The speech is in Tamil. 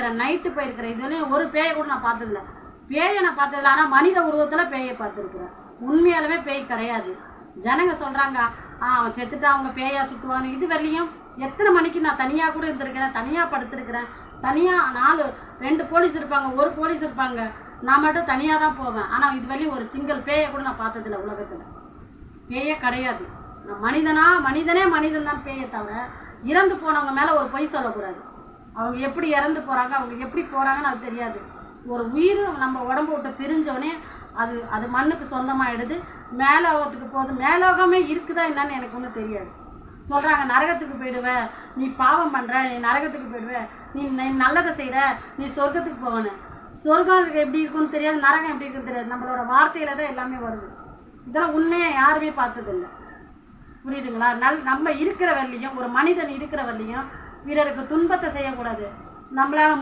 போயிருக்கிறேன், நைட்டு போயிருக்கிறேன். இதுவரையும் ஒரு பேயை கூட நான் பார்த்ததில்ல. பேயை நான் பார்த்ததில்ல. ஆனால் மனித உருவத்தில் பேயை பார்த்துருக்குறேன். உண்மையாலுமே பேய் கிடையாது. ஜனங்க சொல்கிறாங்க அவன் செத்துட்டா அவங்க பேயா சுற்றுவாங்க. இது வரலையும் எத்தனை மணிக்கு நான் தனியாக கூட இருந்திருக்கிறேன், தனியாக படுத்துருக்கிறேன். தனியாக 2 போலீஸ் இருப்பாங்க, 1 போலீஸ் இருப்பாங்க. நான் மட்டும் தனியாக தான் போவேன். ஆனால் இது வரலையும் ஒரு சிங்கிள் பேயை கூட நான் பார்த்ததில்ல. உலகத்தில் பேயே கிடையாது. மனிதனே மனிதன் தான் பேயை தவிர இறந்து போனவங்க மேலே ஒரு பொய் சொல்லக்கூடாது. அவங்க எப்படி இறந்து போகிறாங்க, அவங்க எப்படி போகிறாங்கன்னு அது தெரியாது. ஒரு உயிர் நம்ம உடம்பு விட்டு பிரிஞ்சோடனே அது மண்ணுக்கு சொந்தமாகிடுது, மேலோகத்துக்கு போகுது. மேலோகமே இருக்குதா என்னன்னு எனக்கு ஒன்றும் தெரியாது. சொல்கிறாங்க நரகத்துக்கு போயிடுவ, நீ பாவம் பண்ணுற, நீ நரகத்துக்கு போயிடுவ, நீ நல்லதை செய்கிற, நீ சொர்க்கத்துக்கு போகணும். சொர்க்கம் எப்படி இருக்குன்னு தெரியாது, நரகம் எப்படி இருக்குன்னு தெரியாது. நம்மளோட வார்த்தையில் தான் எல்லாமே வருது. இதெல்லாம் உண்மையை யாருமே பார்த்ததில்லை. புரியுதுங்களா? நம்ம இருக்கிற வரலையும், ஒரு மனிதன் இருக்கிற வரலையும் பிறருக்கு துன்பத்தை செய்யக்கூடாது. நம்மளால